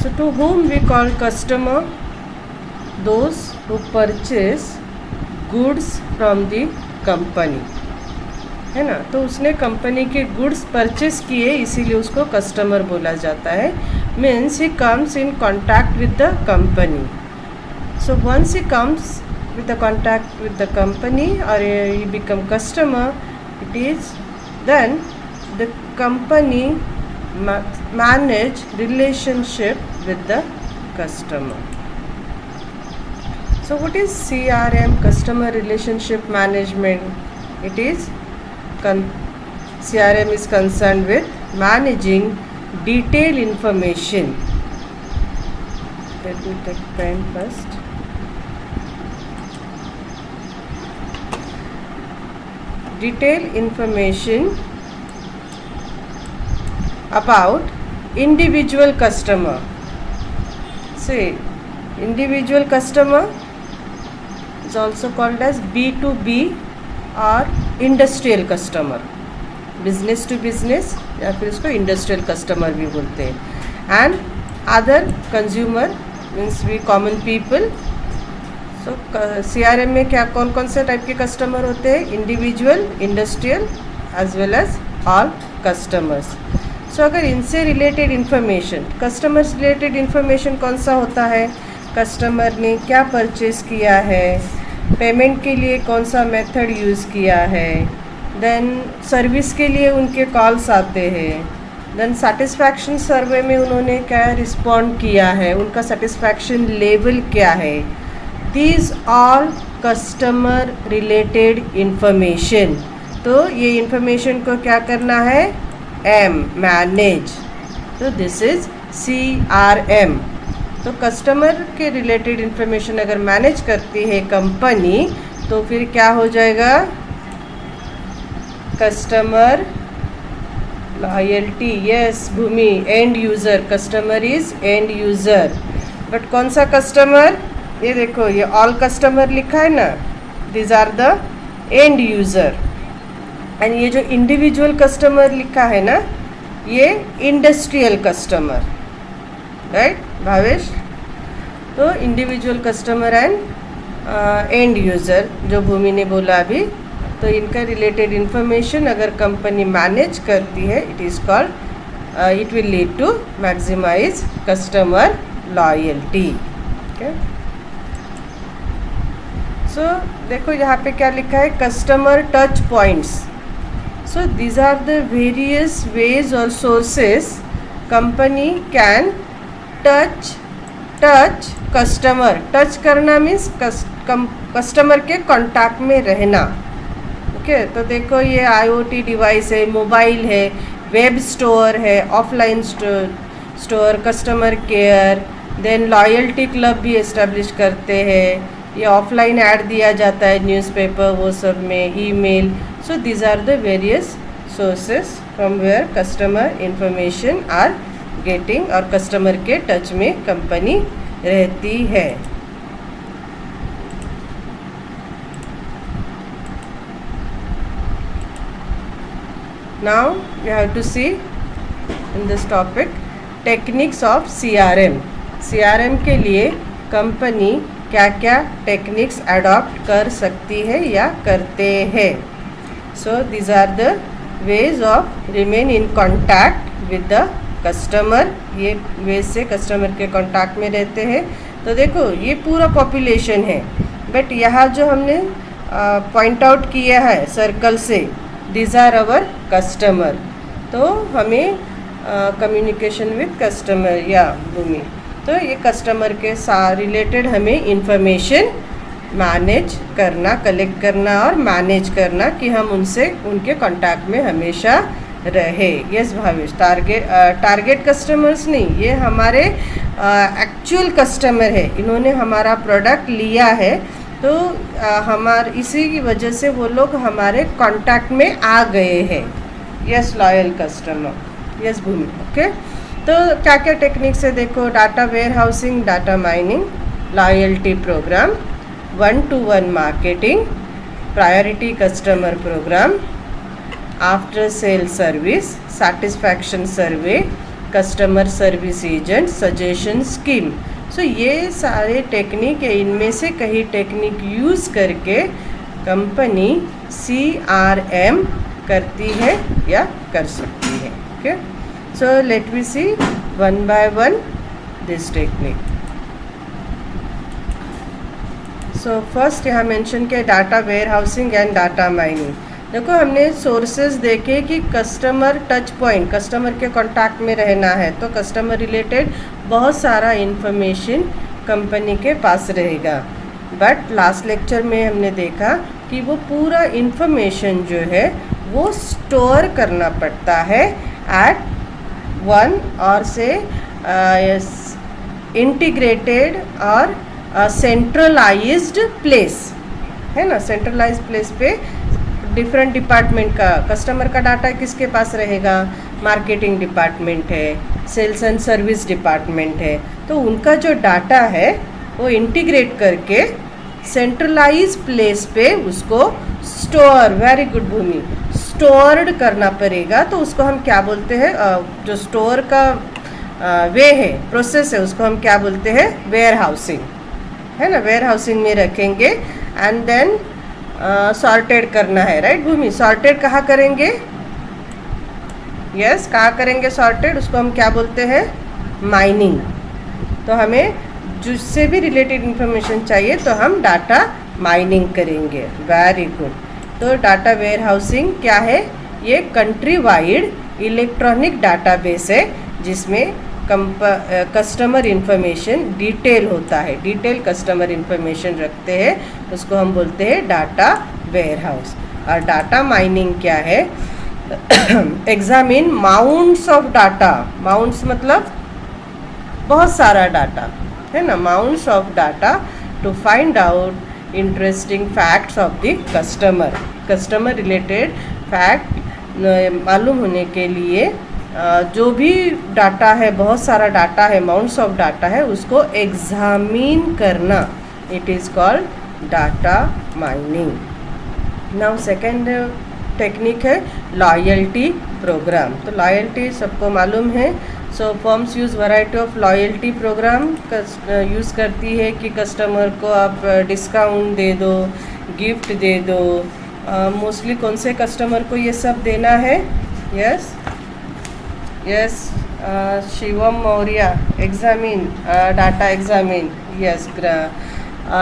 So to whom we call customer? Those who purchase goods from the company, है ना. तो उसने company के गुड्स परचेस किए, इसीलिए उसको कस्टमर बोला जाता है. Means he comes in contact with the company. So once he comes with the contact with the company or you become customer, it is then the company manage relationship with the customer. So what is CRM, customer relationship management? It is CRM is concerned with managing detailed information. Let me take pen first. Detailed information about individual customer. Say individual customer is also called as B2B or industrial customer. Business to business या फिर उसको industrial customer भी बोलते हैं. And other consumer means we common people. तो CRM में क्या कौन कौन से टाइप के कस्टमर होते हैं? Individual, industrial as well as all customers. So अगर इनसे related information, customers related information कौन सा होता है? कस्टमर ने क्या परचेस किया है, पेमेंट के लिए कौन सा मेथड यूज़ किया है, देन सर्विस के लिए उनके कॉल्स आते हैं, देन सेटिस्फैक्शन सर्वे में उन्होंने क्या रिस्पॉन्ड किया है, उनका सेटिस्फैक्शन लेवल क्या है. These all customer related information. तो ये information को क्या करना है? manage. तो this is CRM. तो कस्टमर के रिलेटेड इंफॉर्मेशन अगर मैनेज करती है कंपनी, तो फिर क्या हो जाएगा? Customer loyalty. Yes Bhumi, and user. Customer is end user. But कौन सा कस्टमर? ये देखो, ये ऑल कस्टमर लिखा है ना, these are the end user. And ये जो इंडिविजुअल कस्टमर लिखा है ना, ये इंडस्ट्रियल कस्टमर. राइट भावेश? तो इंडिविजुअल कस्टमर एंड यूज़र जो भूमि ने बोला अभी, तो इनका रिलेटेड इंफॉर्मेशन अगर कंपनी मैनेज करती है, it is called, it will lead to maximise customer loyalty. Okay. So देखो यहाँ पे क्या लिखा है? Customer touch points. So these are the various ways और sources company can touch customer. Touch करना मीन्स कस्टमर के कांटेक्ट में रहना. ओके. तो देखो ये IoT डिवाइस है, मोबाइल है, वेब स्टोर है, offline store, customer care, then loyalty club भी इस्टेब्लिश करते हैं. ये ऑफलाइन ऐड दिया जाता है न्यूज़पेपर, वो सब में, email. So these are the various sources from where customer information are getting, और कस्टमर के टच में कंपनी रहती है. Now we have to see in this topic techniques of CRM. CRM के लिए कंपनी क्या क्या टेक्निक्स अडॉप्ट कर सकती है या करते हैं. So these are the ways of remain in contact with the customer. ये वेज से कस्टमर के कॉन्टैक्ट में रहते हैं. तो देखो ये पूरा पॉपुलेशन है, बट यहाँ जो हमने पॉइंट आउट किया है सर्कल से, दीज आर अवर कस्टमर. तो हमें कम्युनिकेशन विद कस्टमर या भूमि, तो ये कस्टमर के साथ रिलेटेड हमें इंफॉर्मेशन मैनेज करना, कलेक्ट करना और मैनेज करना कि हम उनसे उनके कांटेक्ट में हमेशा रहे. यस भावेश. टारगेट कस्टमर्स नहीं, ये हमारे एक्चुअल कस्टमर है. इन्होंने हमारा प्रोडक्ट लिया है, तो इसी की वजह से वो लोग हमारे कांटेक्ट में आ गए हैं. Yes loyal customer. Yes Bhumi. Okay. तो क्या क्या टेक्निक्स है देखो? Data warehousing, data mining, loyalty programme, 1-to-1 marketing, priority customer programme, after sale service, satisfaction survey, customer service agent, suggestion scheme. So ये सारे टेक्निक है, इनमें से कई टेक्निक यूज़ करके कंपनी CRM करती है या कर सकती है। Okay, so let we see one by one this technique. So first यहाँ मेंशन किया data warehousing and data mining. देखो हमने सोर्सेज देखे कि कस्टमर टच पॉइंट, कस्टमर के कांटेक्ट में रहना है तो कस्टमर रिलेटेड बहुत सारा इन्फॉर्मेशन कंपनी के पास रहेगा। बट लास्ट लेक्चर में हमने देखा कि वो पूरा इन्फॉर्मेशन जो है वो स्टोर करना पड़ता है एट वन और से इंटीग्रेटेड और सेंट्रलाइज्ड प्लेस, है ना। सेंट्रलाइज्ड प्लेस पे डिफरेंट डिपार्टमेंट का कस्टमर का डाटा किसके पास रहेगा, मार्केटिंग डिपार्टमेंट है, सेल्स एंड सर्विस डिपार्टमेंट है, तो उनका जो डाटा है वो इंटीग्रेट करके सेंट्रलाइज प्लेस पे उसको स्टोर, वेरी गुड भूमि, स्टोर्ड करना पड़ेगा। तो उसको हम क्या बोलते हैं, जो स्टोर का वे है, प्रोसेस है, उसको हम क्या बोलते हैं, वेयर हाउसिंग, है ना। वेयर हाउसिंग में रखेंगे एंड देन सॉर्टेड करना है, राइट भूमि। सॉर्टेड कहाँ करेंगे, यस कहाँ करेंगे सॉर्टेड, उसको हम क्या बोलते हैं, माइनिंग। तो हमें जिससे भी रिलेटेड इन्फॉर्मेशन चाहिए तो हम डाटा माइनिंग करेंगे, वेरी गुड। तो डाटा वेयर हाउसिंग क्या है, ये कंट्री वाइड इलेक्ट्रॉनिक डाटाबेस है जिसमें कस्टमर इन्फॉर्मेशन डिटेल होता है, डिटेल कस्टमर इन्फॉर्मेशन रखते हैं, उसको हम बोलते हैं डाटा वेयर हाउस। और डाटा माइनिंग क्या है, examine mounts of data, mounts मतलब बहुत सारा डाटा, है ना, mounts of data to find out interesting facts of the customer. Customer related fact मालूम होने के लिए जो भी डाटा है, बहुत सारा डाटा है, माउंट्स ऑफ डाटा है, उसको एग्जामिन करना, it is called data mining. Now second technique है लॉयल्टी प्रोग्राम। तो लॉयल्टी सबको मालूम है। So firms use variety of loyalty programme use करती है कि कस्टमर को आप डिस्काउंट दे दो, गिफ्ट दे दो। मोस्टली कौन से कस्टमर को ये सब देना है, yes yes Shivam Maurya, examine data examine, yes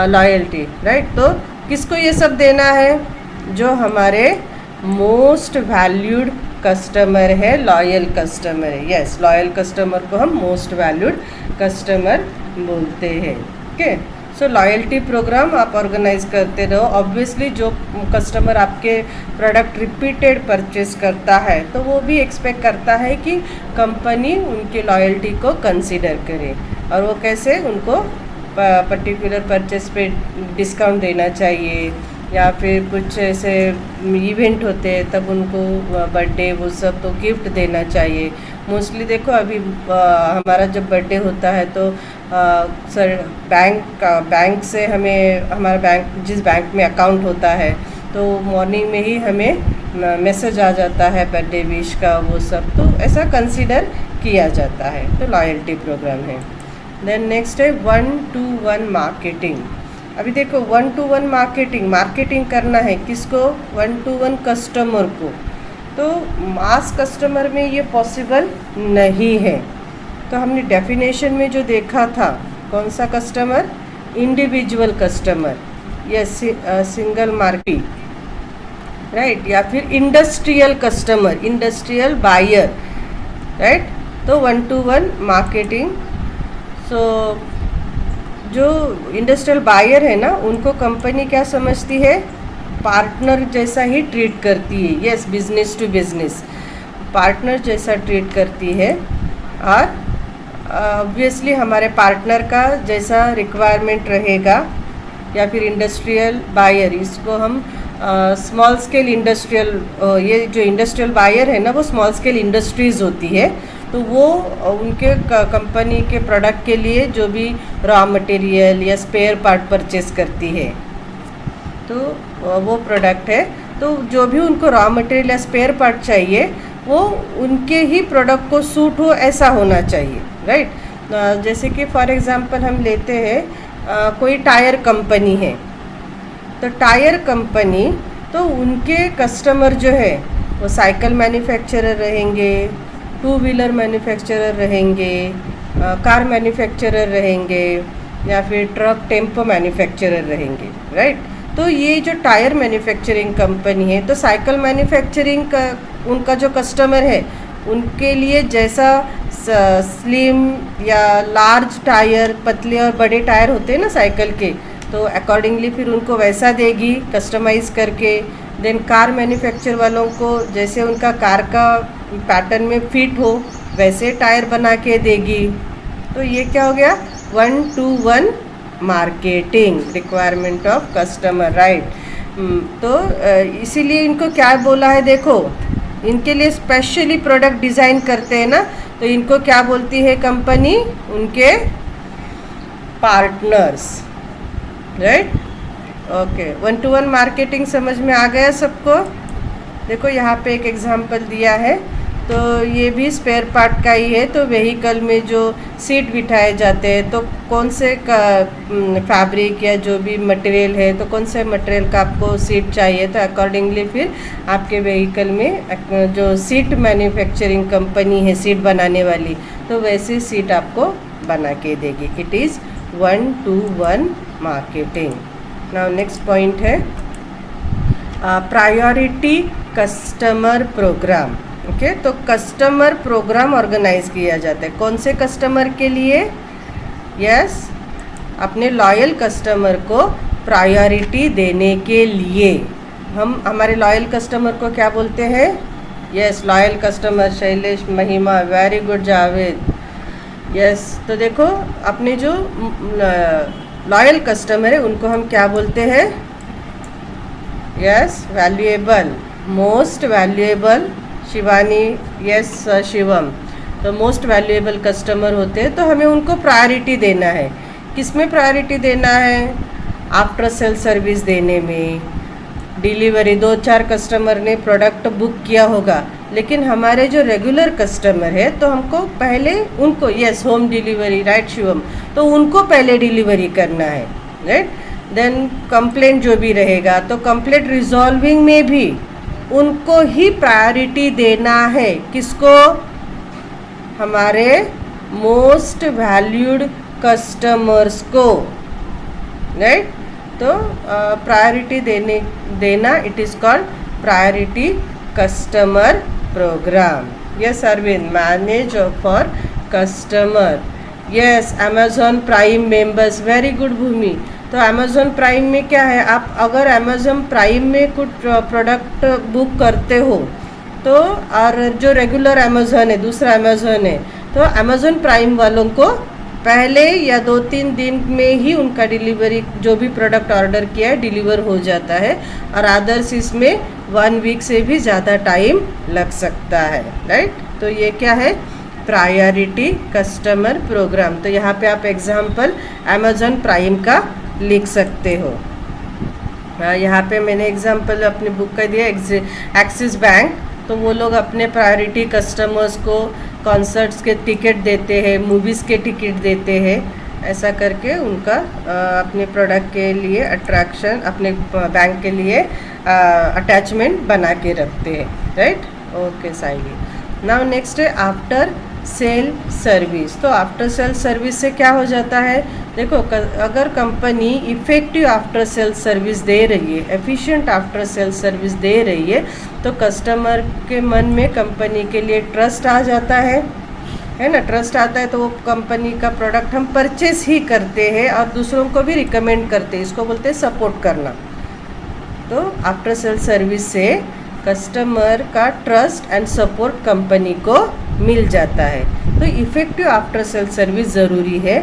loyalty, right. तो किसको ये सब देना है, जो हमारे मोस्ट वैल्यूड कस्टमर है, लॉयल कस्टमर है, यस लॉयल कस्टमर को हम मोस्ट वैल्यूड कस्टमर बोलते हैं। ओके, सो लॉयल्टी प्रोग्राम आप ऑर्गेनाइज करते रहो। ऑब्वियसली जो कस्टमर आपके प्रोडक्ट रिपीटेड परचेस करता है तो वो भी एक्सपेक्ट करता है कि कंपनी उनकी लॉयल्टी को कंसीडर करे, और वो कैसे, उनको पर्टिकुलर परचेस पे डिस्काउंट देना चाहिए, या फिर कुछ ऐसे इवेंट होते हैं तब उनको बर्थडे वो सब तो गिफ्ट देना चाहिए। मोस्टली देखो अभी हमारा जब बर्थडे होता है तो सर बैंक से हमें, हमारा बैंक जिस बैंक में अकाउंट होता है तो मॉर्निंग में ही हमें मैसेज आ जाता है बर्थडे विश का, वो सब तो ऐसा कंसीडर किया जाता है। तो लॉयल्टी प्रोग्राम है। देन नेक्स्ट है 1-to-1 मार्केटिंग। अभी देखो 1-to-1 मार्केटिंग करना है किसको, 1-to-1 कस्टमर को। तो मास कस्टमर में ये पॉसिबल नहीं है। तो हमने डेफिनेशन में जो देखा था, कौन सा कस्टमर, इंडिविजुअल कस्टमर, या सिंगल मार्केट, राइट, या फिर industrial customer, industrial buyer, right. तो 1-to-1 मार्केटिंग। सो जो इंडस्ट्रियल बायर है ना, उनको कंपनी क्या समझती है, पार्टनर जैसा ही ट्रीट करती है, yes business to business, partner जैसा ट्रीट करती है। और ऑब्वियसली हमारे पार्टनर का जैसा रिक्वायरमेंट रहेगा, या फिर इंडस्ट्रियल बायर, इसको हम स्मॉल स्केल इंडस्ट्रियल, ये जो इंडस्ट्रियल बायर है ना वो स्मॉल स्केल इंडस्ट्रीज़ होती है, तो वो उनके कंपनी के प्रोडक्ट के लिए जो भी रॉ मटेरियल या स्पेयर पार्ट परचेस करती है, तो वो प्रोडक्ट है, तो जो भी उनको रॉ मटेरियल या स्पेयर पार्ट चाहिए वो उनके ही प्रोडक्ट को सूट हो ऐसा होना चाहिए, राइट। जैसे कि फॉर एग्जांपल हम लेते हैं कोई टायर कंपनी है, तो टायर कंपनी तो उनके कस्टमर जो है वो साइकिल मैन्युफैक्चरर रहेंगे, टू व्हीलर मैन्युफैक्चरर रहेंगे, कार मैन्युफैक्चरर रहेंगे, या फिर ट्रक टेम्पो मैन्युफैक्चरर रहेंगे, राइट। तो ये जो टायर मैन्युफैक्चरिंग कंपनी है, तो साइकिल मैन्युफैक्चरिंग का उनका जो कस्टमर है उनके लिए जैसा स्लिम या लार्ज टायर, पतले और बड़े टायर होते हैं ना साइकिल के, तो अकॉर्डिंगली फिर उनको वैसा देगी कस्टमाइज़ करके। देन कार मैन्युफैक्चर वालों को जैसे उनका कार का पैटर्न में फिट हो वैसे टायर बना के देगी। तो ये क्या हो गया, 1-to-1 marketing, requirement of customer, right. तो इसीलिए इनको क्या बोला है, देखो इनके लिए स्पेशली प्रोडक्ट डिज़ाइन करते हैं ना, तो इनको क्या बोलती है कंपनी, उनके partners, right. Okay, 1-to-1 marketing समझ में आ गया सबको। देखो यहाँ पे एक एग्जांपल दिया है, तो ये भी स्पेयर पार्ट का ही है। तो व्हीकल में जो सीट बिठाए जाते हैं, तो कौन से का फैब्रिक या जो भी मटेरियल है, तो कौन से मटेरियल का आपको सीट चाहिए, तो अकॉर्डिंगली फिर आपके व्हीकल में जो सीट मैन्युफैक्चरिंग कंपनी है सीट बनाने वाली, तो वैसे सीट आपको बना के देगी। It is 1-to-1 marketing. Now next point है प्रायोरिटी कस्टमर प्रोग्राम। ओके, तो कस्टमर प्रोग्राम ऑर्गेनाइज किया जाता है कौन से कस्टमर के लिए, यस अपने लॉयल कस्टमर को प्रायोरिटी देने के लिए। हम हमारे लॉयल कस्टमर को क्या बोलते हैं, यस लॉयल कस्टमर, शैलेश, महिमा, वेरी गुड जावेद, यस। तो देखो अपने जो लॉयल कस्टमर है उनको हम क्या बोलते हैं, yes valuable, most valuable, Shivani, yes Shivam, तो मोस्ट वैल्यूएबल कस्टमर होते हैं। तो हमें उनको प्रायोरिटी देना है। किस में प्रायोरिटी देना है, आफ्टर सेल सर्विस देने में, डिलीवरी। 2-4 कस्टमर ने प्रोडक्ट बुक किया होगा, लेकिन हमारे जो रेगुलर कस्टमर है तो हमको पहले उनको, yes home delivery, right Shivam, तो उनको पहले डिलीवरी करना है, राइट। देन कंप्लेंट जो भी रहेगा, तो कंप्लेंट रिजॉल्विंग में भी उनको ही प्रायोरिटी देना है। किसको, हमारे मोस्ट वैल्यूड कस्टमर्स को, राइट। तो प्रायोरिटी देना, it is called priority customer programme. Yes Arvind, manage for customer, yes Amazon Prime members, very good Bhumi. तो अमेज़ॉन प्राइम में क्या है, आप अगर अमेज़ॉन प्राइम में कुछ प्रोडक्ट बुक करते हो तो, और जो रेगुलर अमेज़ॉन है, दूसरा अमेज़ॉन है, तो अमेज़ॉन प्राइम वालों को पहले या 2-3 दिन में ही उनका डिलीवरी, जो भी प्रोडक्ट ऑर्डर किया है डिलीवर हो जाता है, और अदर्स इसमें 1 वीक से भी ज़्यादा टाइम लग सकता है, राइट। तो ये क्या है, प्रायोरिटी कस्टमर प्रोग्राम। तो यहाँ पे आप एग्जांपल अमेज़ॉन प्राइम का लिख सकते हो। यहाँ पे मैंने एग्जांपल अपनी बुक का दिया, एक्सिस बैंक, तो वो लोग अपने प्रायोरिटी कस्टमर्स को कॉन्सर्ट्स के टिकट देते हैं, मूवीज़ के टिकट देते हैं, ऐसा करके उनका अपने प्रोडक्ट के लिए अट्रैक्शन, अपने बैंक के लिए अटैचमेंट बना के रखते हैं, right. Okay Saili. Now next है आफ्टर सेल सर्विस। तो आफ्टर सेल सर्विस से क्या हो जाता है, देखो अगर company effective after sale service दे रही है, एफिशिएंट आफ्टर सेल सर्विस दे रही है, तो कस्टमर के मन में कंपनी के लिए ट्रस्ट आ जाता है ना। ट्रस्ट आता है तो वो कंपनी का प्रोडक्ट हम परचेस ही करते हैं और दूसरों को भी रिकमेंड करते हैं, इसको बोलते हैं सपोर्ट करना। तो आफ्टर सेल सर्विस से कस्टमर का ट्रस्ट एंड सपोर्ट कंपनी को मिल जाता है। तो इफ़ेक्टिव आफ्टर सेल सर्विस ज़रूरी है।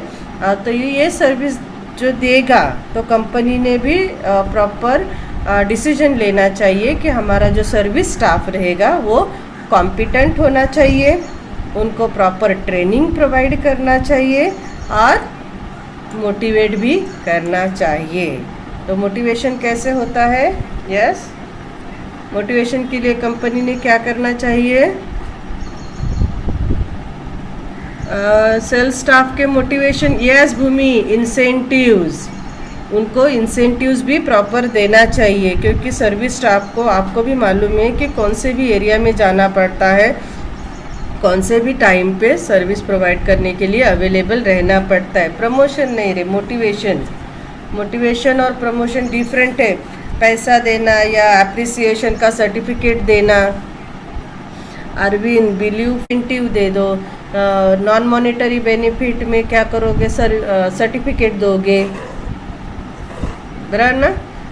तो ये सर्विस जो देगा, तो कंपनी ने भी प्रॉपर डिसीजन लेना चाहिए कि हमारा जो सर्विस स्टाफ रहेगा वो कॉम्पिटेंट होना चाहिए, उनको प्रॉपर ट्रेनिंग प्रोवाइड करना चाहिए और मोटिवेट भी करना चाहिए। तो मोटिवेशन कैसे होता है, यस मोटिवेशन के लिए कंपनी ने क्या करना चाहिए, सेल्स स्टाफ के मोटिवेशन, यस भूमि, इंसेंटिव्स, उनको इंसेंटिव्स भी प्रॉपर देना चाहिए, क्योंकि सर्विस स्टाफ को, आपको भी मालूम है कि कौन से भी एरिया में जाना पड़ता है, कौन से भी टाइम पे सर्विस प्रोवाइड करने के लिए अवेलेबल रहना पड़ता है। प्रमोशन नहीं रे, मोटिवेशन। मोटिवेशन और प्रमोशन डिफरेंट है। पैसा देना या अप्रिसिएशन का सर्टिफिकेट देना, अरविंद बिलीव इंसेंटिव दे दो, नॉन मॉनेटरी बेनिफिट में क्या करोगे, सर्टिफिकेट दोगे, बराबर ना।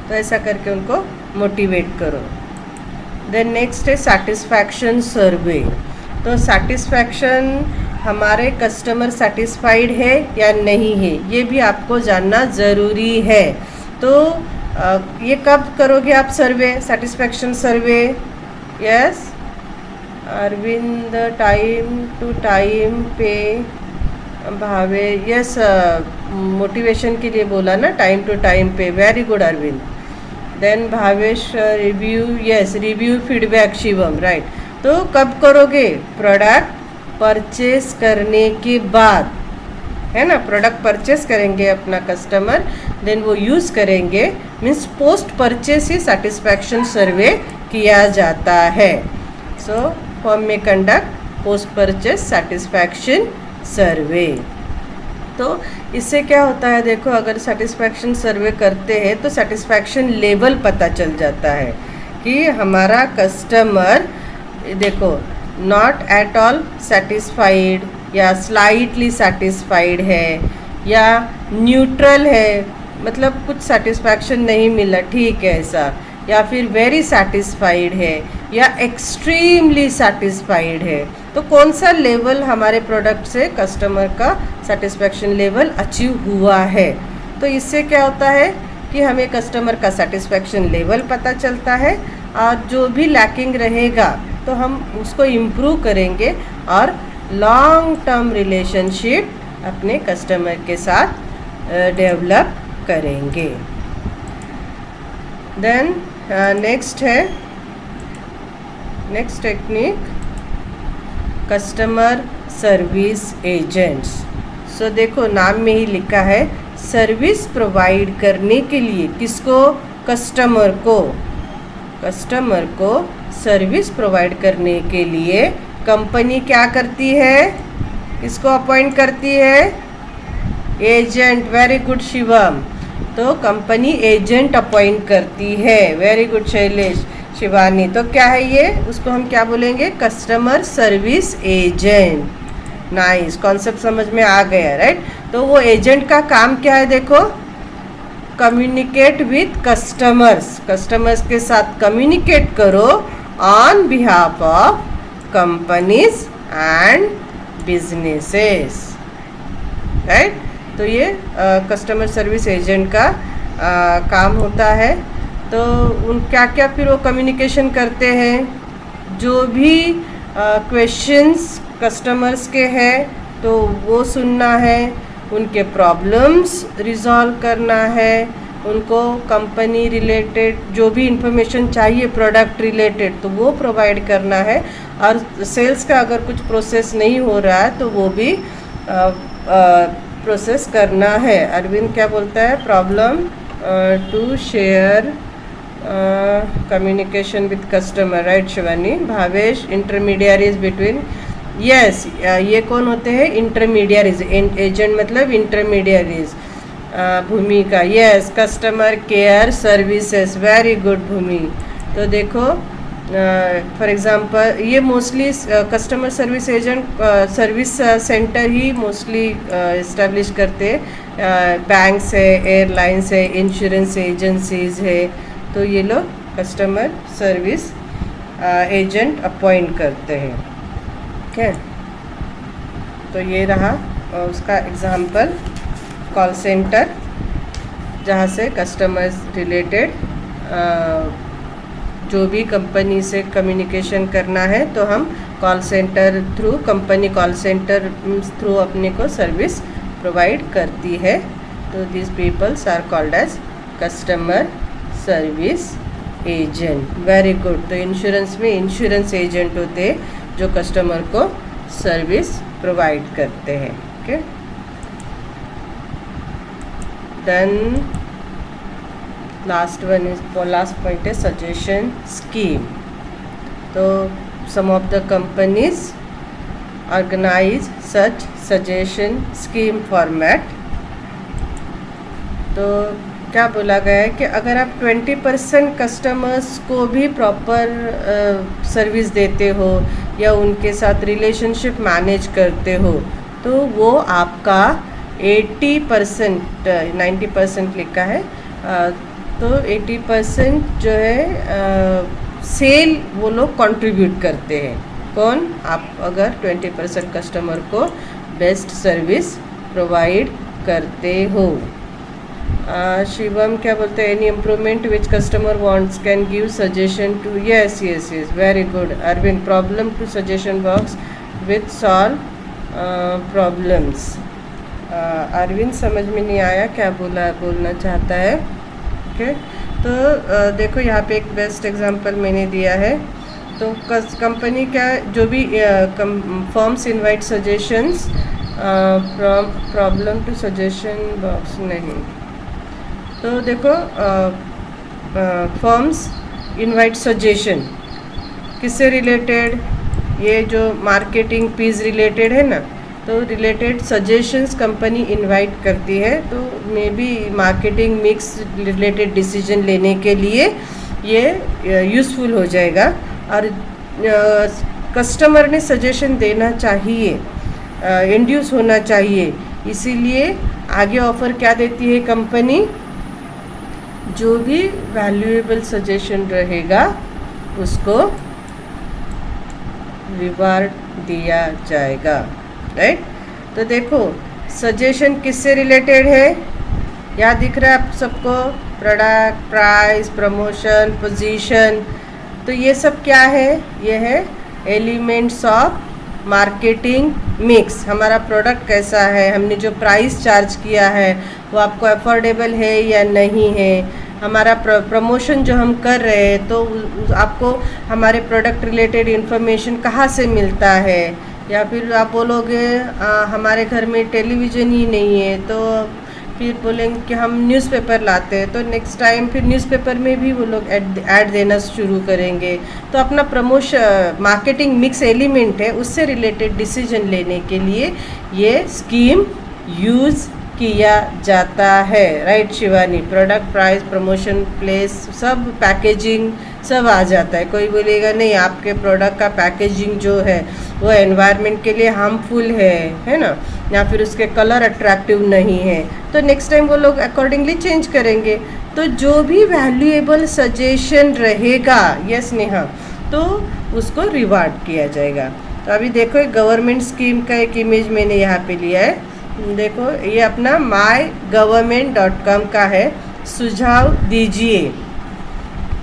तो ऐसा करके उनको मोटिवेट करो। देन नेक्स्ट है सेटिस्फैक्शन सर्वे। तो सेटिस्फैक्शन, हमारे कस्टमर सेटिस्फाइड है या नहीं है, ये भी आपको जानना ज़रूरी है। तो ये कब करोगे आप survey, satisfaction survey? Yes Arvind, time to time पे, भावे, यस मोटिवेशन के लिए बोला ना, टाइम टू टाइम पे, very good Arvind. Then Bhavesh, review, yes review feedback, Shivam, right. तो कब करोगे? प्रोडक्ट परचेस करने के बाद, है ना। प्रोडक्ट परचेस करेंगे अपना कस्टमर, देन वो यूज़ करेंगे, मीन्स पोस्ट परचेस ही सेटिस्फैक्शन सर्वे किया जाता है। सो फर्म में कंडक्ट पोस्ट परचेस सेटिस्फैक्शन सर्वे। तो इससे क्या होता है, देखो अगर सेटिस्फैक्शन सर्वे करते हैं तो सेटिस्फैक्शन लेवल पता चल जाता है कि हमारा कस्टमर, देखो, नॉट एट ऑल सेटिस्फाइड या स्लाइटली सेटिस्फाइड है या न्यूट्रल है, मतलब कुछ सेटिस्फैक्शन नहीं मिला, ठीक है ऐसा, या फिर वेरी सेटिस्फाइड है या एक्सट्रीमली सेटिस्फाइड है। तो कौन सा लेवल हमारे प्रोडक्ट से कस्टमर का सेटिस्फैक्शन लेवल अचीव हुआ है। तो इससे क्या होता है कि हमें कस्टमर का सेटिस्फैक्शन लेवल पता चलता है, और जो भी लैकिंग रहेगा तो हम उसको इम्प्रूव करेंगे और लॉन्ग टर्म रिलेशनशिप अपने कस्टमर के साथ डेवलप करेंगे। देन नेक्स्ट है, next technique, customer service agents. So देखो नाम में ही लिखा है, सर्विस प्रोवाइड करने के लिए किसको? कस्टमर को। कस्टमर को सर्विस प्रोवाइड करने के लिए कंपनी क्या करती है? किसको अपॉइंट करती है? Agent, very good Shivam. तो कंपनी एजेंट अपॉइंट करती है, वेरी गुड शैलेश, शिवानी। तो क्या है ये, उसको हम क्या बोलेंगे? Customer service agent. Nice, concept समझ में आ गया, राइट। तो वो एजेंट का काम क्या है, देखो, कम्युनिकेट विथ कस्टमर्स, कस्टमर्स के साथ कम्युनिकेट करो on behalf of companies and businesses, right. तो ये कस्टमर सर्विस एजेंट का काम होता है। तो उन क्या क्या फिर वो कम्युनिकेशन करते हैं, जो भी क्वेश्चंस कस्टमर्स के हैं तो वो सुनना है, उनके प्रॉब्लम्स रिजॉल्व करना है, उनको कंपनी रिलेटेड जो भी इंफॉर्मेशन चाहिए प्रोडक्ट रिलेटेड तो वो प्रोवाइड करना है, और सेल्स का अगर कुछ प्रोसेस नहीं हो रहा है तो वो भी प्रोसेस करना है। अरविंद क्या बोलता है? Problem to share communication with customer, right Shivani. Bhavesh, intermediaries between, yes ये कौन होते हैं? इंटरमीडियरीज, एजेंट मतलब intermediaries. Bhumika, yes customer care services, very good Bhumi. तो देखो फॉर एग्जांपल ये mostly customer service agent service centre ही मोस्टली इस्टेब्लिश करते हैं। बैंक्स है, एयरलाइंस है, इंश्योरेंस एजेंसीज है, तो ये लोग कस्टमर सर्विस एजेंट अपॉइंट करते हैं, ठीक है। तो ये रहा उसका एग्जांपल, कॉल सेंटर, जहाँ से कस्टमर्स रिलेटेड जो भी कंपनी से कम्युनिकेशन करना है तो हम call centre through, company call centre through अपने को सर्विस प्रोवाइड करती है। तो this peoples are called as customer service agent, very good. तो इंश्योरेंस में इंश्योरेंस एजेंट होते हैं जो कस्टमर को सर्विस प्रोवाइड करते हैं. ओके, देन लास्ट पॉइंट है सजेशन स्कीम. तो some of the companies organise such suggestion scheme format. तो क्या बोला गया है कि अगर आप 20% कस्टमर्स को भी प्रॉपर सर्विस देते हो या उनके साथ रिलेशनशिप मैनेज करते हो तो वो आपका 80%, 90% लिखा है, तो 80% जो है सेल वो लोग कंट्रीब्यूट करते हैं. कौन? आप अगर 20% कस्टमर को बेस्ट सर्विस प्रोवाइड करते हो. शिवम क्या बोलते हैं? Any improvement which customer wants can give suggestion to. Yes yes yes, very good Arvind. Problem to suggestion box with solve problems. Arvind समझ में नहीं आया क्या बोलना चाहता है. ओके, तो देखो यहाँ पे एक बेस्ट एग्जांपल मैंने दिया है. तो कंपनी का जो भी forms invite suggestions from problem to suggestion box नहीं. तो देखो फॉर्म्स इनवाइट सजेशन किससे रिलेटेड? ये जो मार्केटिंग पीस रिलेटेड है ना, तो रिलेटेड सजेशंस कंपनी इनवाइट करती है. तो may be marketing mix related decision लेने के लिए ये यूज़फुल हो जाएगा. और कस्टमर ने सजेशन देना चाहिए, इंड्यूस होना चाहिए. इसीलिए आगे ऑफ़र क्या देती है कंपनी? जो भी वैल्यूएबल सजेशन रहेगा उसको रिवार्ड दिया जाएगा. राइट. तो देखो सजेशन किससे रिलेटेड है? यहाँ दिख रहा है आप सबको, प्रोडक्ट, प्राइस, प्रमोशन, पोजीशन. तो ये सब क्या है? ये है एलिमेंट्स ऑफ मार्केटिंग मिक्स. हमारा प्रोडक्ट कैसा है, हमने जो प्राइस चार्ज किया है वो आपको अफोर्डेबल है या नहीं है, हमारा प्रमोशन जो हम कर रहे हैं तो आपको हमारे प्रोडक्ट रिलेटेड इन्फॉर्मेशन कहाँ से मिलता है. या फिर आप बोलोगे हमारे घर में टेलीविज़न ही नहीं है, तो फिर बोलेंगे कि हम न्यूज़पेपर लाते हैं. तो नेक्स्ट टाइम फिर न्यूज़पेपर में भी वो लोग ऐड देना शुरू करेंगे. तो अपना प्रमोशन मार्केटिंग मिक्स एलिमेंट है, उससे रिलेटेड डिसीजन लेने के लिए ये स्कीम यूज़ किया जाता है. Right Shivani. Product, price, promotion, place, सब पैकेजिंग सब आ जाता है. कोई बोलेगा नहीं आपके प्रोडक्ट का पैकेजिंग जो है वो एनवायरनमेंट के लिए हार्मफुल है ना, या फिर उसके कलर अट्रैक्टिव नहीं है, तो नेक्स्ट टाइम वो लोग अकॉर्डिंगली चेंज करेंगे. तो जो भी वैल्यूएबल सजेशन रहेगा, यस नेहा, तो उसको रिवार्ड किया जाएगा. तो अभी देखो गवर्नमेंट स्कीम का एक इमेज मैंने यहाँ पे लिया है. देखो ये अपना mygovernment.com का है. सुझाव दीजिए.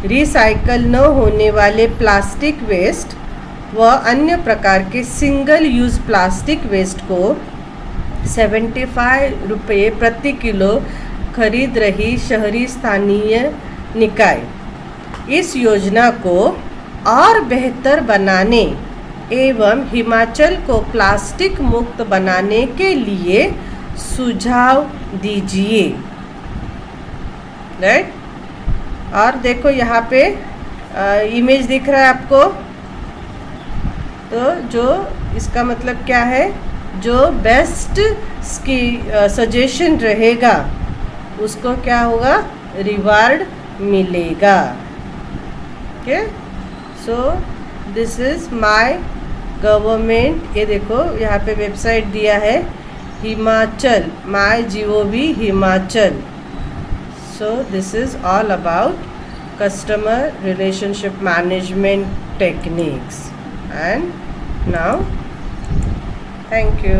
रिसाइकल न होने वाले प्लास्टिक वेस्ट व अन्य प्रकार के सिंगल यूज़ प्लास्टिक वेस्ट को 75 रुपये प्रति किलो खरीद रही शहरी स्थानीय निकाय. इस योजना को और बेहतर बनाने एवं हिमाचल को प्लास्टिक मुक्त बनाने के लिए सुझाव दीजिए. राइट. और देखो यहाँ पे इमेज दिख रहा है आपको. तो जो इसका मतलब क्या है, जो बेस्ट सजेशन रहेगा उसको क्या होगा? रिवार्ड मिलेगा. Okay. So this is my government. ये देखो यहाँ पे वेबसाइट दिया है Himachal, MyGov Himachal. So this is all about customer relationship management techniques. And now thank you.